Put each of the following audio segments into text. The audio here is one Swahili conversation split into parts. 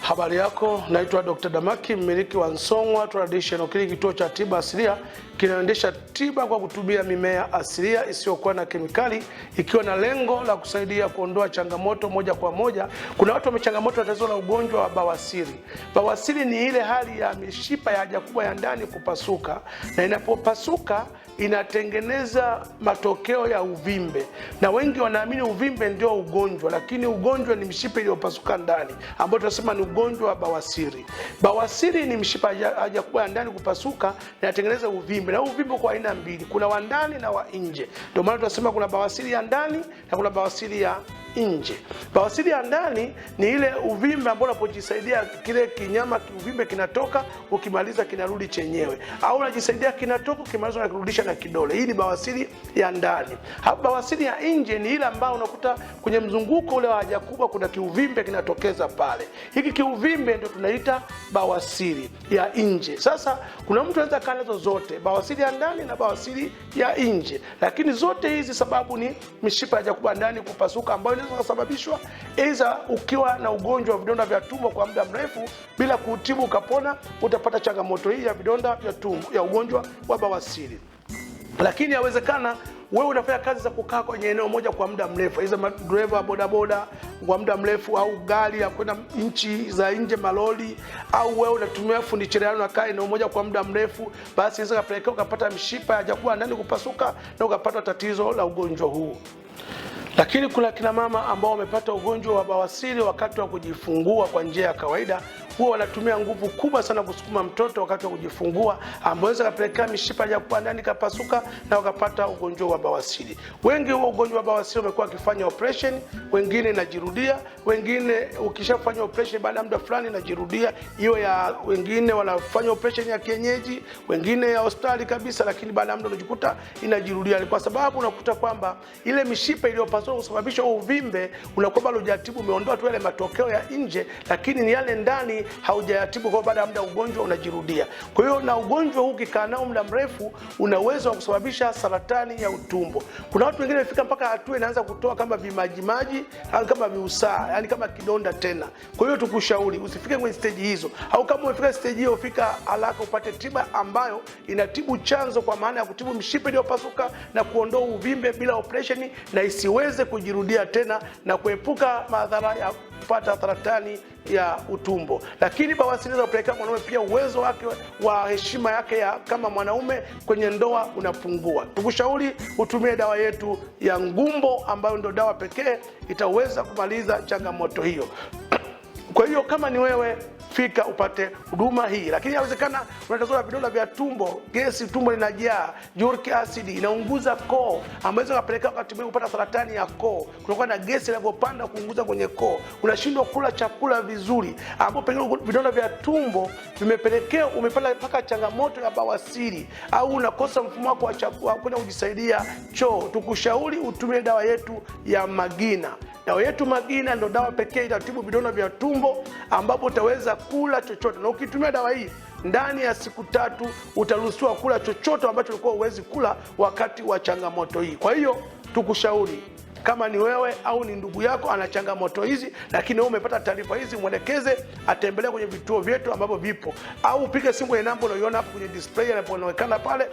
Habari yako, naitwa Dr. Damaki, mmiliki wa Song'wa Traditional Clinic, kituo cha tiba asilia kinaendesha tiba kwa kutumia mimea asilia isiyokuwa na kemikali, ikiwa na lengo la kusaidia kuondoa changamoto moja kwa moja. Kuna watu wamechangamoto tatizo la ugonjwa wa bawasiri. Bawasiri ni ile hali ya mishipa ya haja kubwa ya ndani kupasuka, na inapopasuka inatengeneza matokeo ya uvimbe, na wengi wanaamini uvimbe ndio ugonjwa, lakini ugonjwa ni mishipa iliyopasuka ndani, ambayo tunasema ni ugonjwa wa bawasiri. Bawasiri ni mishipa ya haja kubwa ya ndani kupasuka na inatengeneza uvimbe, na uvimbe kwa aina mbili, kuna wa ndani na wa nje. Ndio maana tunasema kuna bawasiri ya ndani na kuna bawasiri ya nje. Bawasiri ya ndani ni ile uvimbe ambao unapojisaidia kile kinyama uvimbe kinatoka, ukimaliza kinarudi chenyewe, au unajisaidia kinatoka, ukimaliza unakirudisha na kidole. Hii ni bawasiri ya ndani. Hapo bawasiri ya nje ni ile ambayo unakuta kwenye mzunguko ule wa haja kubwa kuna kiuvimbe kinatokeza pale. Hiki kiuvimbe ndio tunaita bawasiri ya nje. Sasa kuna mtu anaweza kana nazo zote, bawasiri ya ndani na bawasiri ya nje, lakini zote hizi sababu ni mishipa ya haja kubwa ndani kupasuka, ambayo inaweza kusababishwa aidha ukiwa na ugonjwa wa vidonda vya tumbo kwa muda mrefu bila kutibu ukapona, utapata changamoto hii ya vidonda vya tumbo ya ugonjwa wa bawasiri. Lakini yawezekana wewe unafanya kazi za kukaa kwenye eneo moja kwa muda mrefu, aidha driver bodaboda kwa muda mrefu, au gari ya kwenda nchi za nje maloli, au wewe unatumia furniture yako unakaa eneo moja kwa muda mrefu, basi inaweza kupelekea ukapata mishipa ya haja kubwa ndani kupasuka na ukapata tatizo la ugonjwa huu. Lakini kuna kina mama ambao wamepata ugonjwa wa bawasiri wakati wa kujifungua kwa njia ya kawaida, huwa wanatumia nguvu kubwa sana kusukuma mtoto wakati wa kujifungua, ambao inaweza kupelekea mishipa ya haja ndani kapasuka na wakapata ugonjwa wa bawasiri. Wengi huo ugonjwa wa bawasiri wamekuwa wakifanya operation, wengine inajirudia, wengine ukishafanya operation baada ya muda fulani inajirudia. Hiyo ya wengine wanafanya operation ya kienyeji, wengine ya hospitali kabisa, lakini baada ya muda unajikuta inajirudia, kwa sababu unakuta kwamba ile mishipa iliyopasuka kusababisha uvimbe unakuwa bado hujatibu, umeondoa tu yale matokeo ya nje, lakini ni yale ndani haujayatibu, kwa baada ya muda ugonjwa unajirudia. Kwa hiyo na ugonjwa huu ukikaa nao muda mrefu una uwezo wa kusababisha saratani ya utumbo. Kuna watu wengine wamefika mpaka hatua inaanza kutoa kama vimajimaji au kama viusaa, yani kama kidonda tena. Kwa hiyo tukushauri usifike kwenye stage hizo, au kama umefika stage hiyo fika haraka upate tiba ambayo inatibu chanzo, kwa maana ya kutibu mishipa iliyopasuka na kuondoa uvimbe bila operation, na isiweze kujirudia tena na kuepuka madhara ya kupata saratani ya utumbo. Lakini bawasiri inapelekea mwanaume pia uwezo wake wa heshima yake ya kama mwanaume kwenye ndoa unapungua. Tukushauri utumie dawa yetu ya Ngumbo, ambayo ndio dawa pekee itaweza kumaliza changamoto hiyo. Kwa hiyo kama ni wewe, fika upate huduma hii. Lakini inawezekana unatazama vidonda vya tumbo, gesi, tumbo linajaa, uric acid inaunguza koo, ambayo inapelekea wakati mwingine kupata saratani ya koo. Kunakuwa na gesi inapopanda kuunguza kwenye koo, unashindwa kula chakula vizuri, ambapo pengine vidonda vya tumbo vimepelekea umepata mpaka changamoto ya bawasiri, au unakosa mfumo wako wa chakula kwenda kujisaidia choo. Tukushauri utumie dawa yetu ya Magina. Dawa yetu Magina ndio dawa pekee inatibu vidonda vya tumbo, ambapo utaweza kula chochote, na ukitumia dawa hii ndani ya siku 3 utaruhusiwa kula chochote ambacho ulikuwa huwezi kula wakati wa changamoto hii. Kwa hiyo tukushauri, kama ni wewe au ni ndugu yako ana changamoto hizi, lakini wewe umepata taarifa hizi, mwelekeze atembelee kwenye vituo vyetu ambavyo vipo, au upige simu ya namba unayoiona hapo kwenye display inapoonekana pale,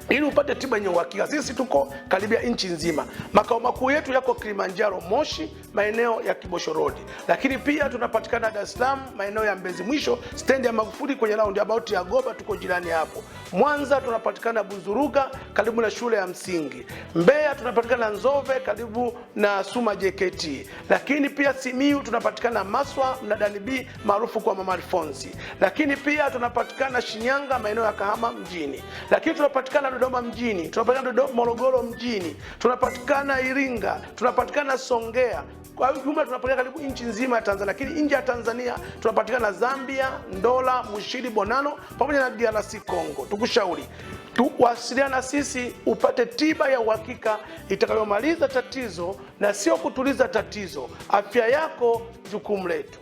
ili upate tiba yenye uhakika. Sisi tuko karibia nchi nzima. Makao makuu yetu yako Kilimanjaro Moshi, maeneo ya Kibosho Road. Lakini pia tunapatikana Dar es Salaam, maeneo ya Mbezi Mwisho, stendi ya Magufuli kwenye roundabout ya Goba, tuko jirani hapo. Mwanza tunapatikana Buzuruga karibu na shule ya msingi. Mbeya tunapatikana Nzove karibu na Suma JKT. Lakini pia Simiyu tunapatikana Maswa mnadani B maarufu kwa Mama Alfonsi. Lakini pia tunapatikana Shinyanga maeneo ya Kahama mjini. Lakini tunapatikana Dodoma mjini, tunapatikana Morogoro mjini, tunapatikana Iringa, tunapatikana Songea. Kwa hiyo tunapatikana karibu nchi nzima ya Tanzania. Lakini nje ya Tanzania tunapatikana Zambia, Ndola, Mushiri, Bonano pamoja na DRC Congo. Tukushauri wasiliana na sisi upate tiba ya uhakika itakayomaliza tatizo na sio kutuliza tatizo. Afya yako jukumu letu.